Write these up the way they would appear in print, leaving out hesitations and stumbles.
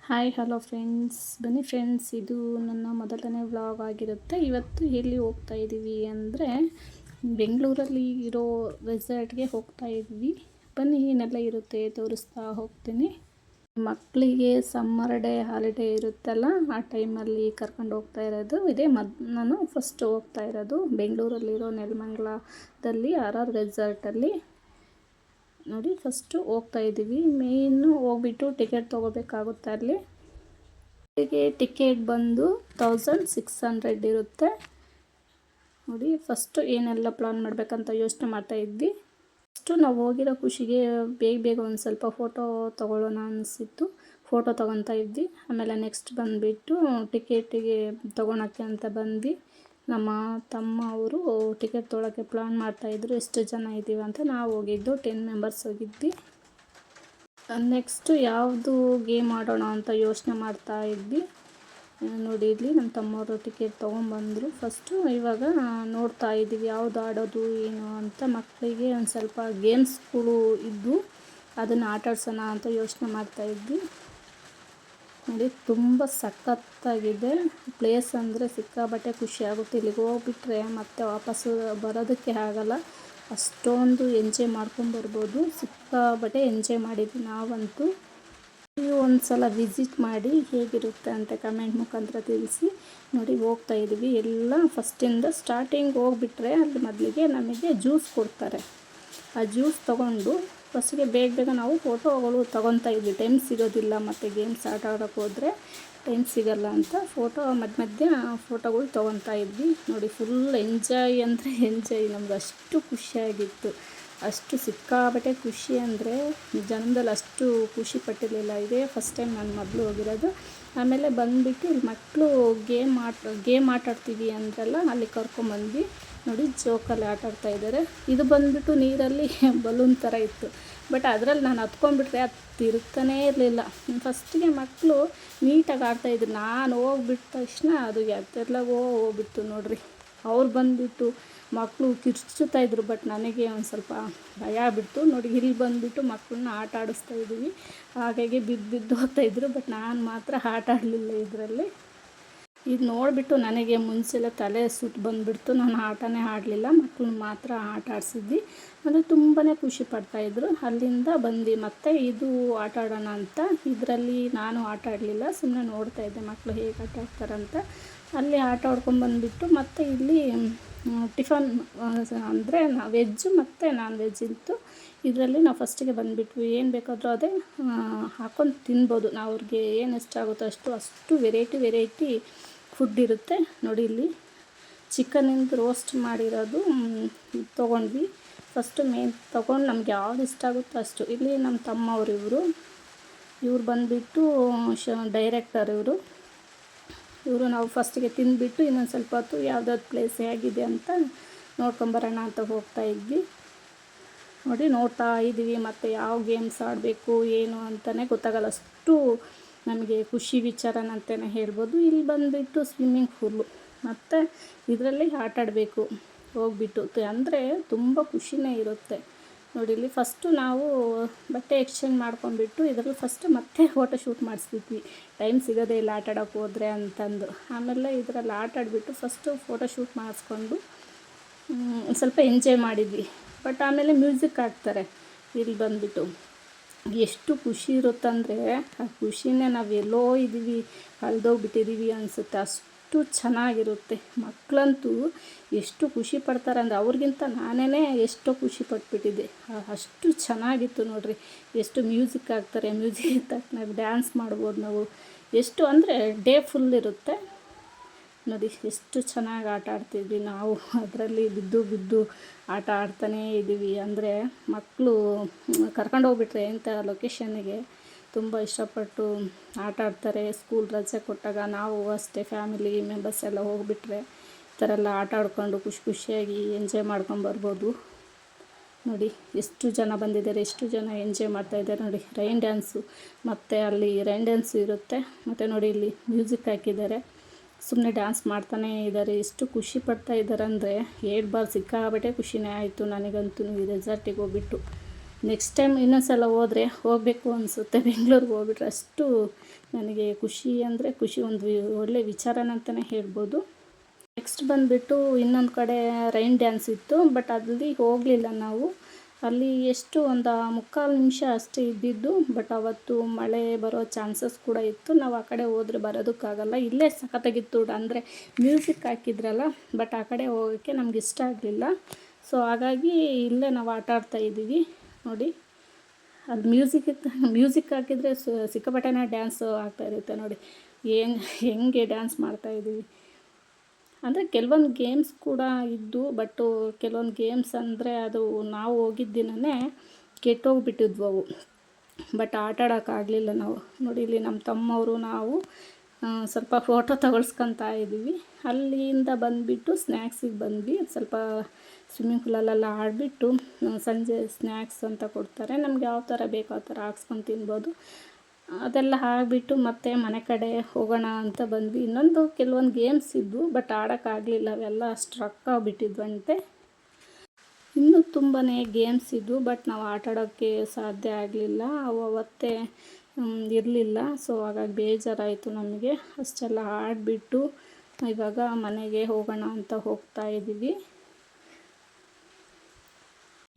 Hi hello friends, ಬನ್ನಿ friends, ಇದು ನನ್ನ ಮೊದಲನೇ ವ್ಲಾಗ್ ಆಗಿರುತ್ತೆ. ಇವತ್ತು ಎಲ್ಲಿ ಹೋಗ್ತಾ ಇದ್ದೀವಿ ಅಂದರೆ ಬೆಂಗಳೂರಲ್ಲಿ ಇರೋ ರೆಸಾರ್ಟ್ಗೆ ಹೋಗ್ತಾ ಇದ್ವಿ. ಬನ್ನಿ ಏನೆಲ್ಲ ಇರುತ್ತೆ ತೋರಿಸ್ತಾ ಹೋಗ್ತೀನಿ. ಮಕ್ಕಳಿಗೆ ಸಮ್ಮರ್ ಡೇ ಹಾಲಿಡೇ ಇರುತ್ತಲ್ಲ, ಆ ಟೈಮಲ್ಲಿ ಕರ್ಕೊಂಡು ಹೋಗ್ತಾ ಇರೋದು ಇದೇ. ನಾನು ಫಸ್ಟ್ ಹೋಗ್ತಾ ಇರೋದು ಬೆಂಗಳೂರಲ್ಲಿರೋ ನೆಲಮಂಗಲದಲ್ಲಿ RR ರೆಸಾರ್ಟಲ್ಲಿ. ನೋಡಿ, ಫಸ್ಟು ಹೋಗ್ತಾ ಇದ್ದೀವಿ. ಮೇಯ್ನು ಹೋಗ್ಬಿಟ್ಟು ಟಿಕೆಟ್ ತೊಗೋಬೇಕಾಗುತ್ತೆ. ಅಲ್ಲಿಗೆ ಟಿಕೆಟ್ ಬಂದು 1600 ಇರುತ್ತೆ. ನೋಡಿ, ಫಸ್ಟು ಏನೆಲ್ಲ ಪ್ಲಾನ್ ಮಾಡಬೇಕಂತ ಯೋಚನೆ ಮಾಡ್ತಾಯಿದ್ವಿ. ಫಸ್ಟು ನಾವು ಹೋಗಿರೋ ಖುಷಿಗೆ ಬೇಗ ಒಂದು ಸ್ವಲ್ಪ ಫೋಟೋ ತೊಗೊಳ್ಳೋಣ ಅನಿಸಿತ್ತು. ಫೋಟೋ ತೊಗೊತಾ ಇದ್ವಿ. ಆಮೇಲೆ ನೆಕ್ಸ್ಟ್ ಬಂದುಬಿಟ್ಟು ಟಿಕೆಟಿಗೆ ತೊಗೊಳಕ್ಕೆ ಅಂತ ಬಂದ್ವಿ. ನಮ್ಮ ತಮ್ಮ ಅವರು ಟಿಕೆಟ್ ತೊಗೊಳಕ್ಕೆ ಪ್ಲಾನ್ ಮಾಡ್ತಾಯಿದ್ರು, ಎಷ್ಟು ಜನ ಇದ್ದೀವಿ ಅಂತ. ನಾವು ಹೋಗಿದ್ದು 10 ಮೆಂಬರ್ಸ್ ಹೋಗಿದ್ವಿ. ನೆಕ್ಸ್ಟು ಯಾವುದು ಗೇಮ್ ಆಡೋಣ ಅಂತ ಯೋಚನೆ ಮಾಡ್ತಾ ಇದ್ವಿ. ನೋಡಿ, ಇಲ್ಲಿ ನಮ್ಮ ತಮ್ಮವರು ಟಿಕೆಟ್ ತೊಗೊಂಬಂದರು. ಫಸ್ಟು ಇವಾಗ ನೋಡ್ತಾ ಇದ್ದೀವಿ ಯಾವುದು ಆಡೋದು ಏನು ಅಂತ. ಮಕ್ಕಳಿಗೆ ಒಂದು ಸ್ವಲ್ಪ ಗೇಮ್ಸ್ಗಳು ಇದ್ದು ಅದನ್ನು ಆಟಾಡ್ಸೋಣ ಅಂತ ಯೋಚನೆ ಮಾಡ್ತಾಯಿದ್ವಿ. ನೋಡಿ, ತುಂಬ ಸಖತ್ತಾಗಿದೆ ಪ್ಲೇಸ್. ಅಂದರೆ ಸಿಕ್ಕಾಬಟ್ಟೆ ಖುಷಿ ಆಗುತ್ತೆ. ಇಲ್ಲಿಗೆ ಹೋಗ್ಬಿಟ್ರೆ ಮತ್ತೆ ವಾಪಸ್ಸು ಬರೋದಕ್ಕೆ ಆಗಲ್ಲ. ಅಷ್ಟೊಂದು ಎಂಜಾಯ್ ಮಾಡ್ಕೊಂಬರ್ಬೋದು. ಸಿಕ್ಕಾಬಟ್ಟೆ ಎಂಜಾಯ್ ಮಾಡಿದ್ವಿ ನಾವಂತೂ. ನೀವು ಒಂದು ಸಲ ವಿಸಿಟ್ ಮಾಡಿ ಹೇಗಿರುತ್ತೆ ಅಂತ ಕಮೆಂಟ್ ಮುಖಾಂತರ ತಿಳಿಸಿ. ನೋಡಿ, ಹೋಗ್ತಾ ಇದ್ದೀವಿ. ಎಲ್ಲ ಫಸ್ಟಿಂದ ಸ್ಟಾರ್ಟಿಂಗ್ ಹೋಗ್ಬಿಟ್ರೆ ಅಲ್ಲಿ ಮೊದಲಿಗೆ ನಮಗೆ ಜ್ಯೂಸ್ ಕೊಡ್ತಾರೆ. ಆ ಜ್ಯೂಸ್ ತೊಗೊಂಡು ಫಸ್ಟಿಗೆ ಬೇಗ ನಾವು ಫೋಟೋಗಳು ತೊಗೊತಾ ಇದ್ವಿ. ಟೈಮ್ ಸಿಗೋದಿಲ್ಲ, ಮತ್ತು ಗೇಮ್ಸ್ ಆಟ ಆಡೋಕ್ಕೆ ಹೋದರೆ ಟೈಮ್ ಸಿಗೋಲ್ಲ ಅಂತ ಮಧ್ಯ ಫೋಟೋಗಳು ತೊಗೊತಾ ಇದ್ವಿ. ನೋಡಿ, ಫುಲ್ ಎಂಜಾಯ್ ಅಂದರೆ ಎಂಜಾಯ್. ನಮ್ಗೆ ಅಷ್ಟು ಖುಷಿಯಾಗಿತ್ತು, ಅಷ್ಟು ಸಿಕ್ಕಾಬಟ್ಟೆ ಖುಷಿ ಅಂದರೆ ಜನ್ಮದಲ್ಲಿ ಅಷ್ಟು ಖುಷಿ ಪಟ್ಟಿರಲಿಲ್ಲ. ಇದೇ ಫಸ್ಟ್ ಟೈಮ್ ನಾನು ಮೊದಲು ಹೋಗಿರೋದು. ಆಮೇಲೆ ಬಂದುಬಿಟ್ಟು ಇಲ್ಲಿ ಮಕ್ಕಳು ಗೇಮ್ ಆಟಾಡ್ತೀವಿ ಅಂದ್ರಲ್ಲ, ಅಲ್ಲಿ ಕರ್ಕೊಂಬಂದ್ವಿ. ನೋಡಿ, ಜೋಕಲ್ಲಿ ಆಟಾಡ್ತಾ ಇದ್ದಾರೆ. ಇದು ಬಂದುಬಿಟ್ಟು ನೀರಲ್ಲಿ ಬಲೂನ್ ಥರ ಇತ್ತು. ಬಟ್ ಅದರಲ್ಲಿ ನಾನು ಹತ್ಕೊಂಡ್ಬಿಟ್ರೆ ಅದು ತಿರುಗ್ತಾನೇ ಇರಲಿಲ್ಲ. ಫಸ್ಟಿಗೆ ಮಕ್ಕಳು ನೀಟಾಗಿ ಆಡ್ತಾಯಿದ್ರು. ನಾನು ಹೋಗ್ಬಿಟ್ಟ ತಕ್ಷಣ ಅದು ಎಲ್ಲ ಹೋಗ್ಬಿಟ್ಟು ನೋಡ್ರಿ. ಅವ್ರು ಬಂದುಬಿಟ್ಟು ಮಕ್ಕಳು ಕಿರ್ಚುತ್ತಾಯಿದ್ರು. ಬಟ್ ನನಗೆ ಒಂದು ಸ್ವಲ್ಪ ಭಯ ಆಗ್ಬಿಡ್ತು. ನೋಡಿ, ಇಲ್ಲಿ ಬಂದುಬಿಟ್ಟು ಮಕ್ಕಳನ್ನ ಆಟ ಆಡಿಸ್ತಾ ಇದ್ದೀವಿ. ಹಾಗಾಗಿ ಬಿದ್ದು ಹೋಗ್ತಾಯಿದ್ರು. ಬಟ್ ನಾನು ಮಾತ್ರ ಆಟ ಆಡಲಿಲ್ಲ ಇದರಲ್ಲಿ. ಇದು ನೋಡಿಬಿಟ್ಟು ನನಗೆ ಮುಂಚೆಲ್ಲ ತಲೆ ಸುತ್ತು ಬಂದುಬಿಡ್ತು. ನಾನು ಆಟನೇ ಆಡಲಿಲ್ಲ, ಮಕ್ಕಳನ್ನ ಮಾತ್ರ ಆಟ ಆಡಿಸಿದ್ವಿ. ಅಂದರೆ ತುಂಬಾ ಖುಷಿ ಪಡ್ತಾಯಿದ್ರು. ಅಲ್ಲಿಂದ ಬಂದು ಮತ್ತೆ ಇದು ಆಟ ಆಡೋಣ ಅಂತ ಇದರಲ್ಲಿ ನಾನು ಆಟ ಆಡಲಿಲ್ಲ, ಸುಮ್ಮನೆ ನೋಡ್ತಾಯಿದ್ದೆ ಮಕ್ಕಳು ಹೇಗೆ ಆಟ ಆಡ್ತಾರಂತ. ಅಲ್ಲಿ ಆಟ ಆಡ್ಕೊಂಬಂದುಬಿಟ್ಟು ಮತ್ತೆ ಇಲ್ಲಿ ಟಿಫನ್ ಅಂದರೆ ವೆಜ್ಜು ಮತ್ತು ನಾನ್ ವೆಜ್ ಇತ್ತು. ಇದರಲ್ಲಿ ನಾವು ಫಸ್ಟಿಗೆ ಬಂದುಬಿಟ್ವಿ. ಏನು ಬೇಕಾದರೂ ಅದೇ ಹಾಕ್ಕೊಂಡು ತಿನ್ಬೋದು. ನಾವು ಅವ್ರಿಗೆ ಏನು ಇಷ್ಟ ಆಗುತ್ತೋ ಅಷ್ಟು ವೆರೈಟಿ ಫುಡ್ ಇರುತ್ತೆ. ನೋಡಿ, ಇಲ್ಲಿ ಚಿಕನಿಂದ ರೋಸ್ಟ್ ಮಾಡಿರೋದು ತೊಗೊಂಡ್ವಿ. ಫಸ್ಟು ಮೇನ್ ತೊಗೊಂಡು ನಮ್ಗೆ ಯಾವ್ದು ಇಷ್ಟ ಆಗುತ್ತೋ ಅಷ್ಟು. ಇಲ್ಲಿ ನಮ್ಮ ತಮ್ಮವರು ಇವ್ರು ಬಂದುಬಿಟ್ಟು ಡೈರೆಕ್ಟರ್ ಇವರು ನಾವು ಫಸ್ಟಿಗೆ ತಿಂದುಬಿಟ್ಟು ಇನ್ನೊಂದು ಸ್ವಲ್ಪ ಹೊತ್ತು ಯಾವುದಾದ್ರು ಪ್ಲೇಸ್ ಹೇಗಿದೆ ಅಂತ ನೋಡ್ಕೊಂಬರೋಣ ಅಂತ ಹೋಗ್ತಾ ಇದ್ವಿ. ನೋಡಿ, ನೋಡ್ತಾ ಇದ್ದೀವಿ. ಮತ್ತು ಯಾವ ಗೇಮ್ಸ್ ಆಡಬೇಕು ಏನು ಅಂತಲೇ ಗೊತ್ತಾಗಲ್ಲ, ಅಷ್ಟು ನಮಗೆ ಖುಷಿ ವಿಚಾರನಂತಲೇ ಹೇಳ್ಬೋದು. ಇಲ್ಲಿ ಬಂದುಬಿಟ್ಟು ಸ್ವಿಮ್ಮಿಂಗ್ ಪೂಲು ಮತ್ತು ಇದರಲ್ಲಿ ಆಟ ಆಡಬೇಕು ಹೋಗ್ಬಿಟ್ಟು. ಅಂದರೆ ತುಂಬ ಖುಷಿನೇ ಇರುತ್ತೆ. ನೋಡಿ, ಇಲ್ಲಿ ಫಸ್ಟು ನಾವು ಬಟ್ಟೆ ಎಕ್ಸ್ಚೇಂಜ್ ಮಾಡ್ಕೊಂಡ್ಬಿಟ್ಟು ಇದರಲ್ಲಿ ಫಸ್ಟು ಮತ್ತೆ ಫೋಟೋ ಶೂಟ್ ಮಾಡಿಸ್ತಿದ್ವಿ. ಟೈಮ್ ಸಿಗೋದೇ ಇಲ್ಲ ಆಟ ಆಡೋಕ್ಕೆ ಹೋದರೆ ಅಂತಂದು. ಆಮೇಲೆ ಇದರಲ್ಲಿ ಆಟ ಆಡಿಬಿಟ್ಟು ಫಸ್ಟು ಫೋಟೋ ಶೂಟ್ ಮಾಡಿಸ್ಕೊಂಡು ಸ್ವಲ್ಪ ಎಂಜಾಯ್ ಮಾಡಿದ್ವಿ. ಬಟ್ ಆಮೇಲೆ ಮ್ಯೂಸಿಕ್ ಹಾಕ್ತಾರೆ ಇಲ್ಲಿ ಬಂದುಬಿಟ್ಟು. ಎಷ್ಟು ಖುಷಿ ಇರುತ್ತಂದರೆ ಆ ಖುಷಿನೇ ನಾವು ಎಲ್ಲೋ ಇದ್ದೀವಿ, ಕಳೆದೋಗ್ಬಿಟ್ಟಿದ್ದೀವಿ ಅನಿಸುತ್ತೆ. ಅಷ್ಟು ಚೆನ್ನಾಗಿರುತ್ತೆ. ಮಕ್ಕಳಂತೂ ಎಷ್ಟು ಖುಷಿ ಪಡ್ತಾರೆ ಅಂದರೆ ಅವ್ರಿಗಿಂತ ನಾನೇ ಎಷ್ಟೋ ಖುಷಿ ಪಟ್ಬಿಟ್ಟಿದ್ದೆ. ಅಷ್ಟು ಚೆನ್ನಾಗಿತ್ತು ನೋಡ್ರಿ. ಎಷ್ಟು ಮ್ಯೂಸಿಕ್ ಹಾಕ್ತಾರೆ, ಮ್ಯೂಸಿಕ್ ತಕ್ಕನ ಡ್ಯಾನ್ಸ್ ಮಾಡ್ಬೋದು ನಾವು. ಎಷ್ಟು ಅಂದರೆ ಡೇ ಫುಲ್ ಇರುತ್ತೆ. ನೋಡಿ, ಎಷ್ಟು ಚೆನ್ನಾಗಿ ಆಟ ಆಡ್ತಿದ್ವಿ ನಾವು. ಅದರಲ್ಲಿ ಬಿದ್ದು ಆಟ ಆಡ್ತಾನೇ ಇದ್ದೀವಿ. ಅಂದರೆ ಮಕ್ಕಳು ಕರ್ಕೊಂಡು ಹೋಗ್ಬಿಟ್ರೆ ಇಂಥ ಲೊಕೇಶನ್ನಿಗೆ ತುಂಬ ಇಷ್ಟಪಟ್ಟು ಆಟ ಆಡ್ತಾರೆ. ಸ್ಕೂಲ್ ರಜೆ ಕೊಟ್ಟಾಗ ನಾವು ಅಷ್ಟೇ ಫ್ಯಾಮಿಲಿ ಮೆಂಬರ್ಸ್ ಎಲ್ಲ ಹೋಗಿಬಿಟ್ರೆ ಈ ಥರ ಎಲ್ಲ ಆಟ ಆಡ್ಕೊಂಡು ಖುಷಿಯಾಗಿ ಎಂಜಾಯ್ ಮಾಡ್ಕೊಂಬರ್ಬೋದು. ನೋಡಿ, ಎಷ್ಟು ಜನ ಬಂದಿದ್ದಾರೆ, ಎಷ್ಟು ಜನ ಎಂಜಾಯ್ ಮಾಡ್ತಾಯಿದ್ದಾರೆ. ನೋಡಿ, ರೈನ್ ಡ್ಯಾನ್ಸು ಮತ್ತು ಅಲ್ಲಿ ರೈನ್ ಡ್ಯಾನ್ಸು ಇರುತ್ತೆ. ಮತ್ತು ನೋಡಿ, ಇಲ್ಲಿ ಮ್ಯೂಸಿಕ್ ಹಾಕಿದ್ದಾರೆ, ಸುಮ್ಮನೆ ಡ್ಯಾನ್ಸ್ ಮಾಡ್ತಾನೇ ಇದ್ದಾರೆ. ಎಷ್ಟು ಖುಷಿ ಪಡ್ತಾ ಇದ್ದಾರೆ ಅಂದರೆ ಹೇಳ್ಬಾರ್ದು. ಸಿಕ್ಕಾಬಟ್ಟೆ ಖುಷಿನೇ ಆಯಿತು ನನಗಂತೂ ಈ ರೆಸಾರ್ಟಿಗೆ ಹೋಗ್ಬಿಟ್ಟು. ನೆಕ್ಸ್ಟ್ ಟೈಮ್ ಇನ್ನೊಂದು ಸಲ ಹೋದರೆ ಹೋಗಬೇಕು ಅನಿಸುತ್ತೆ. ಬೆಂಗಳೂರಿಗೆ ಹೋಗ್ಬಿಟ್ರೆ ಅಷ್ಟು ನನಗೆ ಖುಷಿ ಅಂದರೆ ಖುಷಿ, ಒಂದು ಒಳ್ಳೆಯ ವಿಚಾರನ ಅಂತಲೇ ಹೇಳ್ಬೋದು. ನೆಕ್ಸ್ಟ್ ಬಂದುಬಿಟ್ಟು ಇನ್ನೊಂದು ಕಡೆ ರೈನ್ ಡ್ಯಾನ್ಸ್ ಇತ್ತು, ಬಟ್ ಅಲ್ಲಿ ಹೋಗಲಿಲ್ಲ ನಾವು. ಅಲ್ಲಿ ಎಷ್ಟು ಒಂದು 3/4 ನಿಮಿಷ ಅಷ್ಟೇ ಇದ್ದಿದ್ದು, ಬಟ್ ಅವತ್ತು ಮಳೆ ಬರೋ ಚಾನ್ಸಸ್ ಕೂಡ ಇತ್ತು. ನಾವು ಆ ಕಡೆ ಹೋದರೆ ಬರೋದಕ್ಕಾಗಲ್ಲ. ಇಲ್ಲೇ ಸಖತ್ತಾಗಿತ್ತು ಅಂದರೆ ಮ್ಯೂಸಿಕ್ ಹಾಕಿದ್ರಲ್ಲ, ಬಟ್ ಆ ಕಡೆ ಹೋಗೋಕ್ಕೆ ನಮ್ಗೆ ಇಷ್ಟ ಆಗಲಿಲ್ಲ. ಸೊ ಹಾಗಾಗಿ ಇಲ್ಲೇ ನಾವು ಆಟ ಆಡ್ತಾಯಿದ್ದೀವಿ ನೋಡಿ. ಅದು ಮ್ಯೂಸಿಕ್ ಹಾಕಿದರೆ ಸಿಕ್ಕಾಪಟ್ಟೆನೇ ಡ್ಯಾನ್ಸು ಆಗ್ತಾಯಿರುತ್ತೆ ನೋಡಿ. ಹೆಂಗೆ ಡ್ಯಾನ್ಸ್ ಮಾಡ್ತಾಯಿದ್ದೀವಿ ಅಂದರೆ ಕೆಲವೊಂದು ಗೇಮ್ಸ್ ಕೂಡ ಇದ್ದು, ಬಟ್ಟು ಕೆಲವೊಂದು ಗೇಮ್ಸ್ ಅಂದರೆ ಅದು ನಾವು ಹೋಗಿದ್ದ ದಿನವೇ ಕೆಟ್ಟೋಗ್ಬಿಟ್ಟಿದ್ವು ಅವು, ಬಟ್ ಆಟ ಆಡೋಕ್ಕಾಗಲಿಲ್ಲ ನಾವು. ನೋಡಿ ಇಲ್ಲಿ ನಮ್ಮ ತಮ್ಮವರು ನಾವು ಸ್ವಲ್ಪ ಫೋಟೋ ತಗೊಳ್ಸ್ಕೊತಾ ಇದ್ದೀವಿ. ಅಲ್ಲಿಂದ ಬಂದುಬಿಟ್ಟು ಸ್ನ್ಯಾಕ್ಸಿಗೆ ಬಂದ್ವಿ. ಸ್ವಲ್ಪ ಸ್ವಿಮ್ಮಿಂಗ್ ಪೂಲಲ್ಲೆಲ್ಲ ಆಡಿಬಿಟ್ಟು ಸಂಜೆ ಸ್ನ್ಯಾಕ್ಸ್ ಅಂತ ಕೊಡ್ತಾರೆ, ನಮ್ಗೆ ಯಾವ ಥರ ಬೇಕೋ ಆ ಥರ ಹಾಕ್ಸ್ಕೊಂಡು ತಿನ್ಬೋದು. ಅದೆಲ್ಲ ಆಗಿಬಿಟ್ಟು ಮತ್ತೆ ಮನೆ ಕಡೆ ಹೋಗೋಣ ಅಂತ ಬಂದ್ವಿ. ಇನ್ನೊಂದು ಕೆಲವೊಂದು ಗೇಮ್ಸ್ ಇದ್ವು, ಬಟ್ ಆಡೋಕ್ಕಾಗಲಿಲ್ಲ, ಅವೆಲ್ಲ ಸ್ಟ್ರಕ್ ಆಗಿಬಿಟ್ಟಿದ್ವಂತೆ. ಇನ್ನೂ ತುಂಬಾ ಗೇಮ್ಸ್ ಇದ್ವು, ಬಟ್ ನಾವು ಆಟಾಡೋಕ್ಕೆ ಸಾಧ್ಯ ಆಗಲಿಲ್ಲ, ಅವು ಅವತ್ತೇ ಇರಲಿಲ್ಲ. ಸೊ ಹಾಗಾಗಿ ಬೇಜಾರಾಯಿತು ನಮಗೆ. ಅಷ್ಟೆಲ್ಲ ಆಡಿಬಿಟ್ಟು ಇವಾಗ ಮನೆಗೆ ಹೋಗೋಣ ಅಂತ ಹೋಗ್ತಾ ಇದ್ದೀವಿ.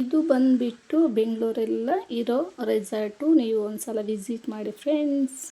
ಇದು ಬಂದುಬಿಟ್ಟು ಬೆಂಗಳೂರೆಲ್ಲ ಇರೋ ರೆಸಾರ್ಟು. ನೀವು ಒಂದು ಸಲ ವಿಸಿಟ್ ಮಾಡಿ ಫ್ರೆಂಡ್ಸ್.